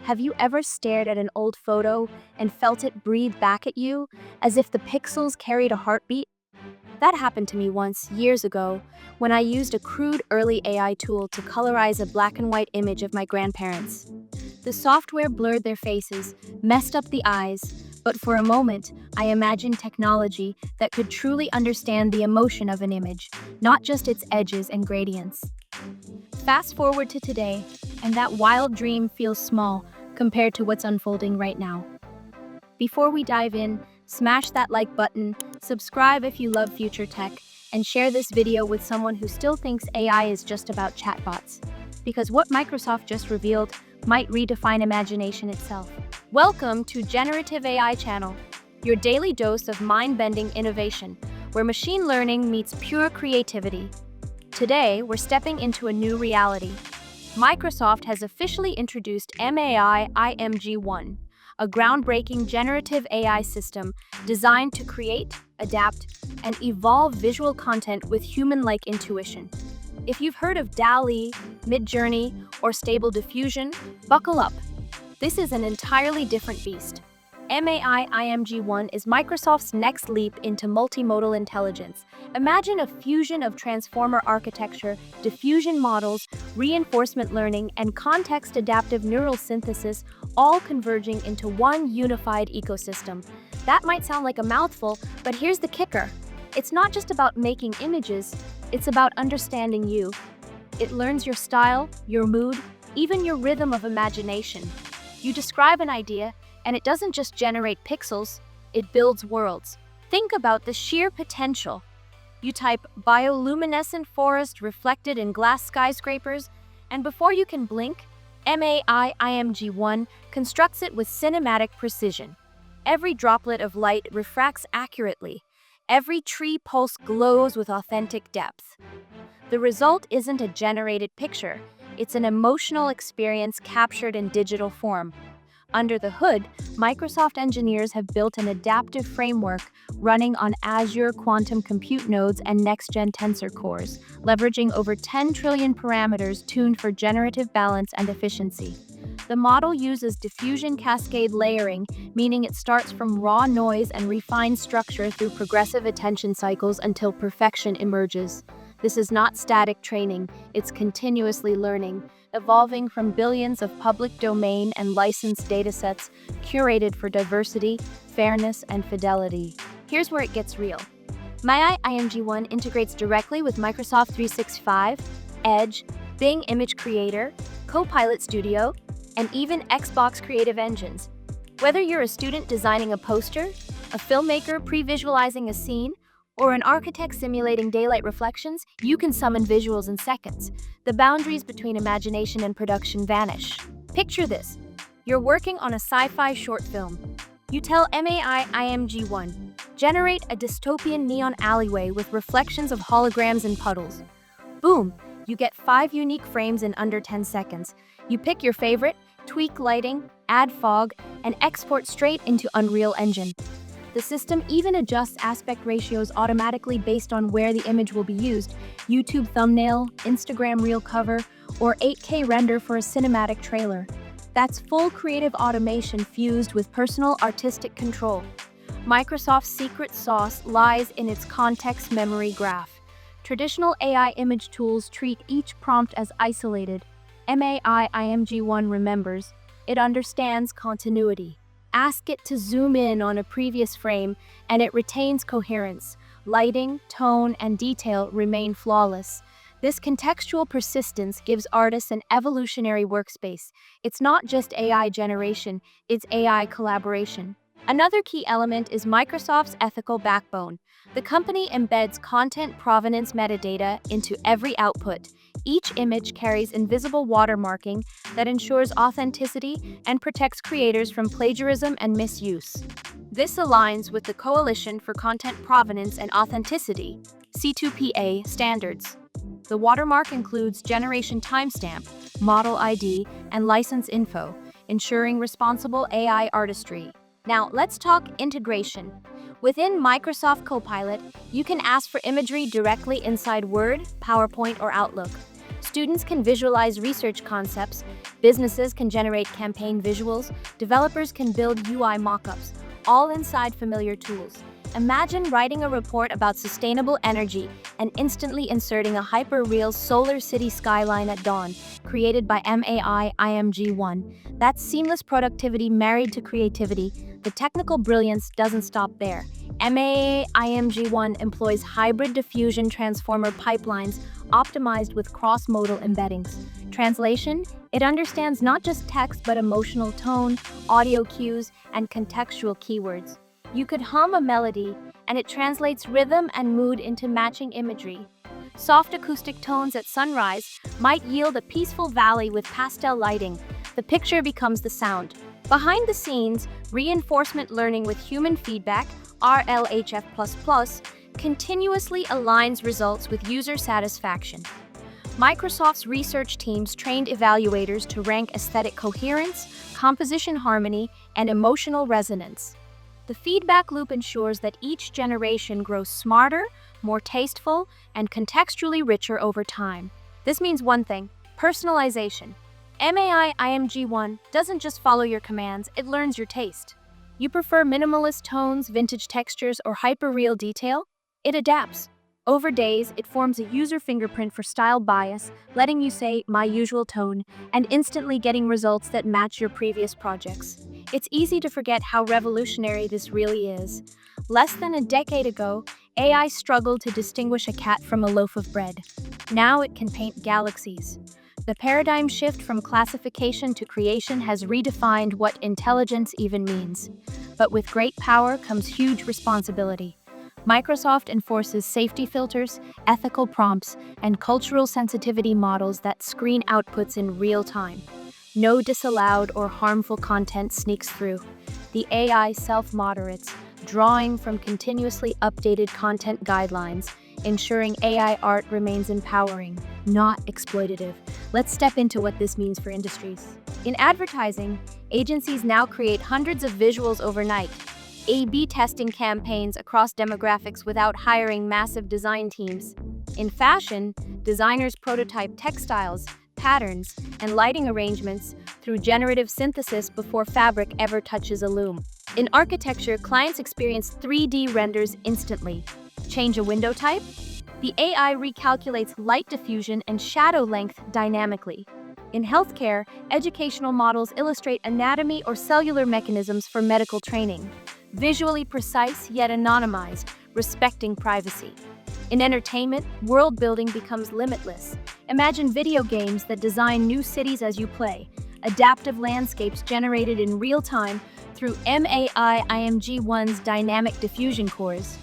Have you ever stared at an old photo and felt it breathe back at you, as if the pixels carried a heartbeat? That happened to me once, years ago, when I used a crude early AI tool to colorize a black and white image of my grandparents. The software blurred their faces, messed up the eyes, but for a moment, I imagined technology that could truly understand the emotion of an image, not just its edges and gradients. Fast forward to today, and that wild dream feels small compared to what's unfolding right now. Before we dive in, smash that like button, subscribe if you love future tech, and share this video with someone who still thinks AI is just about chatbots. Because what Microsoft just revealed might redefine imagination itself. Welcome to Generative AI Channel, your daily dose of mind-bending innovation, where machine learning meets pure creativity. Today, we're stepping into a new reality. Microsoft has officially introduced MAI-IMG-1, a groundbreaking generative AI system designed to create, adapt, and evolve visual content with human-like intuition. If you've heard of DALL-E, Midjourney, or Stable Diffusion, buckle up. This is an entirely different beast. MAI-IMG-1 is Microsoft's next leap into multimodal intelligence. Imagine a fusion of transformer architecture, diffusion models, reinforcement learning, and context-adaptive neural synthesis, all converging into one unified ecosystem. That might sound like a mouthful, but here's the kicker. It's not just about making images, it's about understanding you. It learns your style, your mood, even your rhythm of imagination. You describe an idea, and it doesn't just generate pixels, it builds worlds. Think about the sheer potential. You type bioluminescent forest reflected in glass skyscrapers, and before you can blink, MAI-IMG-1 constructs it with cinematic precision. Every droplet of light refracts accurately. Every tree pulse glows with authentic depth. The result isn't a generated picture, it's an emotional experience captured in digital form. Under the hood, Microsoft engineers have built an adaptive framework running on Azure quantum compute nodes and next-gen tensor cores, leveraging over 10 trillion parameters tuned for generative balance and efficiency. The model uses diffusion cascade layering, meaning it starts from raw noise and refines structure through progressive attention cycles until perfection emerges. This is not static training, it's continuously learning, evolving from billions of public domain and licensed datasets curated for diversity, fairness, and fidelity. Here's where it gets real. MAI-IMG-1 integrates directly with Microsoft 365, Edge, Bing Image Creator, Copilot Studio, and even Xbox creative engines. Whether you're a student designing a poster, a filmmaker pre-visualizing a scene, or an architect simulating daylight reflections, you can summon visuals in seconds. The boundaries between imagination and production vanish. Picture this. You're working on a sci-fi short film. You tell MAI-IMG-1, generate a dystopian neon alleyway with reflections of holograms and puddles. Boom! You get 5 unique frames in under 10 seconds. You pick your favorite, tweak lighting, add fog, and export straight into Unreal Engine. The system even adjusts aspect ratios automatically based on where the image will be used: YouTube thumbnail, Instagram reel cover, or 8K render for a cinematic trailer. That's full creative automation fused with personal artistic control. Microsoft's secret sauce lies in its context memory graph. Traditional AI image tools treat each prompt as isolated. MAI-IMG-1 remembers. It understands continuity. Ask it to zoom in on a previous frame, and it retains coherence. Lighting, tone, and detail remain flawless. This contextual persistence gives artists an evolutionary workspace. It's not just AI generation, it's AI collaboration. Another key element is Microsoft's ethical backbone. The company embeds content provenance metadata into every output. Each image carries invisible watermarking that ensures authenticity and protects creators from plagiarism and misuse. This aligns with the Coalition for Content Provenance and Authenticity (C2PA) standards. The watermark includes generation timestamp, model ID, and license info, ensuring responsible AI artistry. Now, let's talk integration. Within Microsoft Copilot, you can ask for imagery directly inside Word, PowerPoint, or Outlook. Students can visualize research concepts, businesses can generate campaign visuals, developers can build UI mockups, all inside familiar tools. Imagine writing a report about sustainable energy and instantly inserting a hyper-real solar city skyline at dawn, created by MAI-IMG-1. That's seamless productivity married to creativity. The technical brilliance doesn't stop there. MAI-IMG-1 employs hybrid diffusion transformer pipelines optimized with cross-modal embeddings. Translation: it understands not just text but emotional tone, audio cues, and contextual keywords. You could hum a melody, and it translates rhythm and mood into matching imagery. Soft acoustic tones at sunrise might yield a peaceful valley with pastel lighting. The picture becomes the sound. Behind the scenes, reinforcement learning with human feedback, RLHF++, continuously aligns results with user satisfaction. Microsoft's research teams trained evaluators to rank aesthetic coherence, composition harmony, and emotional resonance. The feedback loop ensures that each generation grows smarter, more tasteful, and contextually richer over time. This means one thing: personalization. MAI-IMG-1 doesn't just follow your commands, it learns your taste. You prefer minimalist tones, vintage textures, or hyper-real detail? It adapts. Over days, it forms a user fingerprint for style bias, letting you say "my usual tone" and instantly getting results that match your previous projects. It's easy to forget how revolutionary this really is. Less than a decade ago, AI struggled to distinguish a cat from a loaf of bread. Now it can paint galaxies. The paradigm shift from classification to creation has redefined what intelligence even means. But with great power comes huge responsibility. Microsoft enforces safety filters, ethical prompts, and cultural sensitivity models that screen outputs in real time. No disallowed or harmful content sneaks through. The AI self-moderates, drawing from continuously updated content guidelines, ensuring AI art remains empowering, not exploitative. Let's step into what this means for industries. In advertising, agencies now create hundreds of visuals overnight, A/B testing campaigns across demographics without hiring massive design teams. In fashion, designers prototype textiles, patterns, and lighting arrangements through generative synthesis before fabric ever touches a loom. In architecture, clients experience 3D renders instantly. Change a window type? The AI recalculates light diffusion and shadow length dynamically. In healthcare, educational models illustrate anatomy or cellular mechanisms for medical training. Visually precise yet anonymized, respecting privacy. In entertainment, world building becomes limitless. Imagine video games that design new cities as you play, adaptive landscapes generated in real time through MAI-IMG-1's dynamic diffusion cores.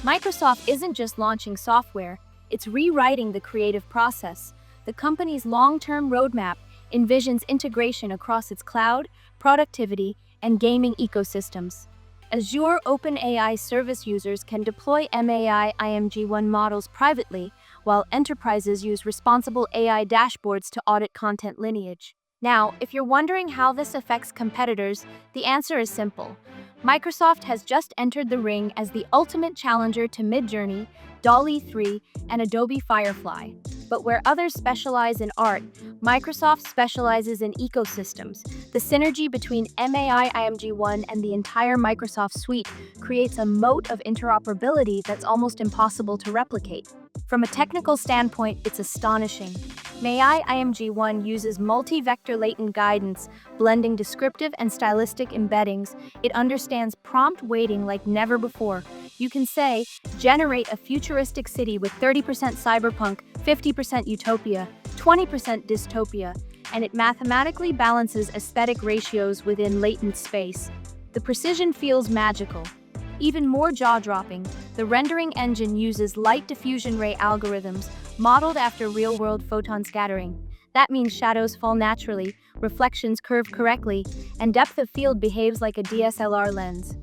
Microsoft isn't just launching software, it's rewriting the creative process. The company's long-term roadmap envisions integration across its cloud, productivity, and gaming ecosystems. Azure OpenAI service users can deploy MAI-IMG-1 models privately, while enterprises use responsible AI dashboards to audit content lineage. Now, if you're wondering how this affects competitors, the answer is simple. Microsoft has just entered the ring as the ultimate challenger to Midjourney, DALL-E 3, and Adobe Firefly. But where others specialize in art, Microsoft specializes in ecosystems. The synergy between MAI-IMG-1 and the entire Microsoft suite creates a moat of interoperability that's almost impossible to replicate. From a technical standpoint, it's astonishing. MAI-IMG-1 uses multi-vector latent guidance, blending descriptive and stylistic embeddings. It understands prompt weighting like never before. You can say, generate a futuristic city with 30% cyberpunk, 50% utopia, 20% dystopia, and it mathematically balances aesthetic ratios within latent space. The precision feels magical. Even more jaw-dropping, the rendering engine uses light diffusion ray algorithms modeled after real-world photon scattering. That means shadows fall naturally, reflections curve correctly, and depth of field behaves like a DSLR lens.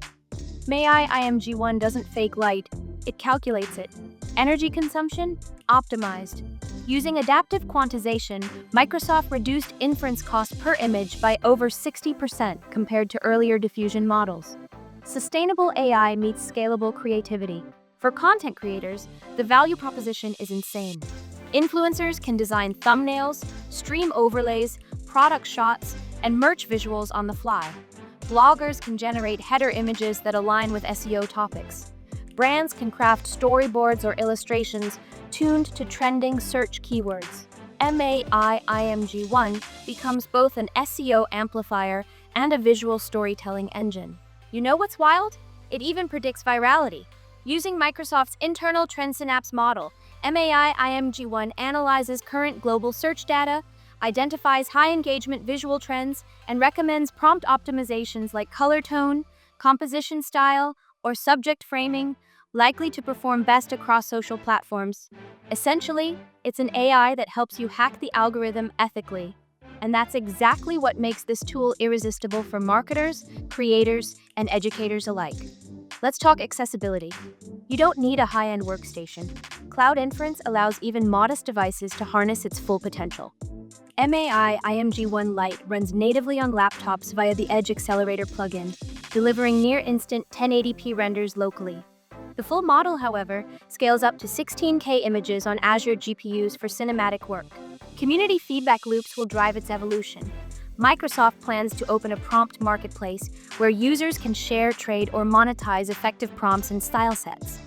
MAI-IMG-1 doesn't fake light, it calculates it. Energy consumption? Optimized. Using adaptive quantization, Microsoft reduced inference cost per image by over 60% compared to earlier diffusion models. Sustainable AI meets scalable creativity. For content creators, the value proposition is insane. Influencers can design thumbnails, stream overlays, product shots, and merch visuals on the fly. Bloggers can generate header images that align with SEO topics. Brands can craft storyboards or illustrations tuned to trending search keywords. MAI-IMG-1 becomes both an SEO amplifier and a visual storytelling engine. You know what's wild? It even predicts virality. Using Microsoft's internal trend synapse model, MAI-IMG-1 analyzes current global search data, identifies high-engagement visual trends, and recommends prompt optimizations like color tone, composition style, or subject framing, likely to perform best across social platforms. Essentially, it's an AI that helps you hack the algorithm ethically. And that's exactly what makes this tool irresistible for marketers, creators, and educators alike. Let's talk accessibility. You don't need a high-end workstation. Cloud inference allows even modest devices to harness its full potential. MAI-IMG-1 Lite runs natively on laptops via the Edge Accelerator plugin, delivering near-instant 1080p renders locally. The full model, however, scales up to 16K images on Azure GPUs for cinematic work. Community feedback loops will drive its evolution. Microsoft plans to open a prompt marketplace where users can share, trade, or monetize effective prompts and style sets.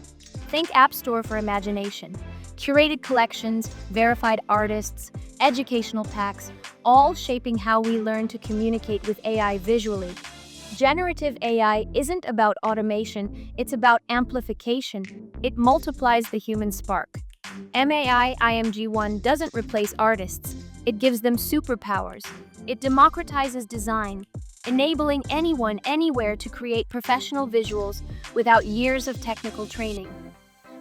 Think App Store for imagination. Curated collections, verified artists, educational packs, all shaping how we learn to communicate with AI visually. Generative AI isn't about automation, it's about amplification. It multiplies the human spark. MAI-IMG-1 doesn't replace artists, it gives them superpowers. It democratizes design, enabling anyone, anywhere to create professional visuals without years of technical training.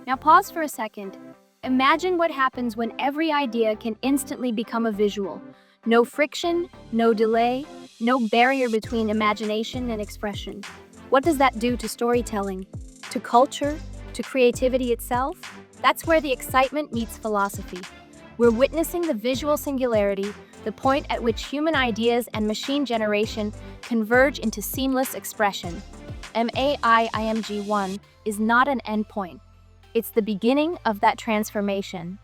Now pause for a second. Imagine what happens when every idea can instantly become a visual. No friction, no delay, no barrier between imagination and expression. What does that do to storytelling, to culture, to creativity itself? That's where the excitement meets philosophy. We're witnessing the visual singularity, the point at which human ideas and machine generation converge into seamless expression. MAI-IMG-1 is not an endpoint. It's the beginning of that transformation.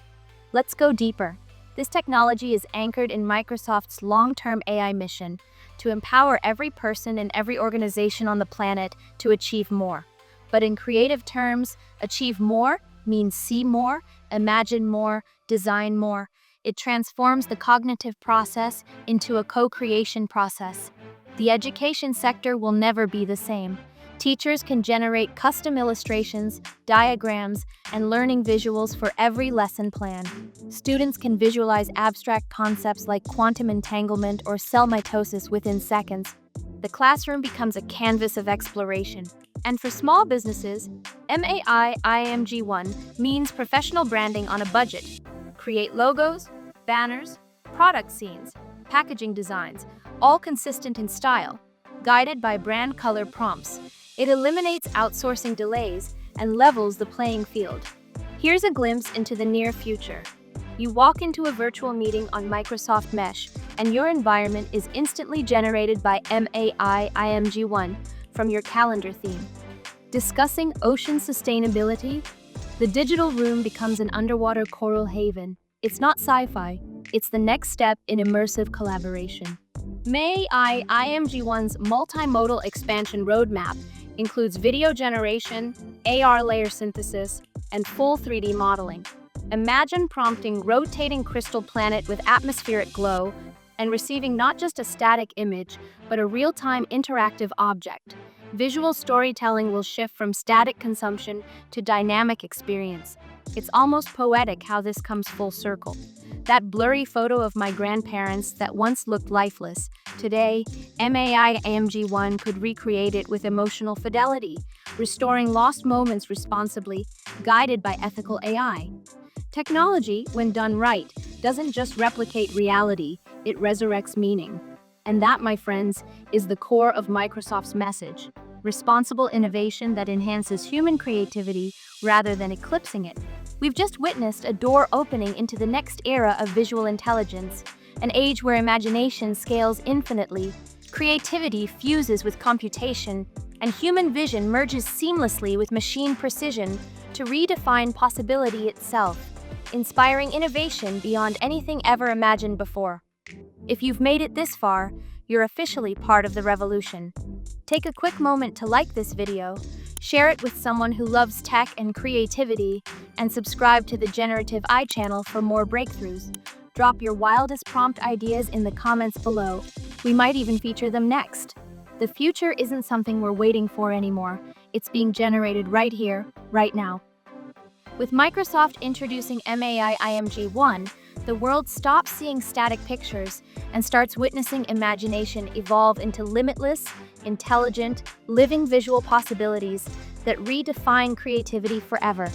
Let's go deeper. This technology is anchored in Microsoft's long-term AI mission to empower every person and every organization on the planet to achieve more. But in creative terms, achieve more means see more, imagine more, design more. It transforms the cognitive process into a co-creation process. The education sector will never be the same. Teachers can generate custom illustrations, diagrams, and learning visuals for every lesson plan. Students can visualize abstract concepts like quantum entanglement or cell mitosis within seconds. The classroom becomes a canvas of exploration. And for small businesses, MAI-IMG-1 means professional branding on a budget. Create logos, banners, product scenes, packaging designs, all consistent in style, guided by brand color prompts. It eliminates outsourcing delays and levels the playing field. Here's a glimpse into the near future. You walk into a virtual meeting on Microsoft Mesh, and your environment is instantly generated by MAI-IMG-1 from your calendar theme. Discussing ocean sustainability, the digital room becomes an underwater coral haven. It's not sci-fi, it's the next step in immersive collaboration. MAI-IMG-1's multimodal expansion roadmap includes video generation, AR layer synthesis, and full 3D modeling. Imagine prompting rotating crystal planet with atmospheric glow and receiving not just a static image, but a real-time interactive object. Visual storytelling will shift from static consumption to dynamic experience. It's almost poetic how this comes full circle. That blurry photo of my grandparents that once looked lifeless, today, MAI-IMG-1 could recreate it with emotional fidelity, restoring lost moments responsibly, guided by ethical AI. Technology, when done right, doesn't just replicate reality, it resurrects meaning. And that, my friends, is the core of Microsoft's message: responsible innovation that enhances human creativity rather than eclipsing it. We've just witnessed a door opening into the next era of visual intelligence, an age where imagination scales infinitely, creativity fuses with computation, and human vision merges seamlessly with machine precision to redefine possibility itself. inspiring innovation beyond anything ever imagined before. If you've made it this far, you're officially part of the revolution. Take a quick moment to like this video, share it with someone who loves tech and creativity, and subscribe to the Generative AI channel for more breakthroughs. Drop your wildest prompt ideas in the comments below. We might even feature them next. The future isn't something we're waiting for anymore. It's being generated right here, right now. With Microsoft introducing MAI-IMG-1, the world stops seeing static pictures and starts witnessing imagination evolve into limitless, intelligent, living visual possibilities that redefine creativity forever.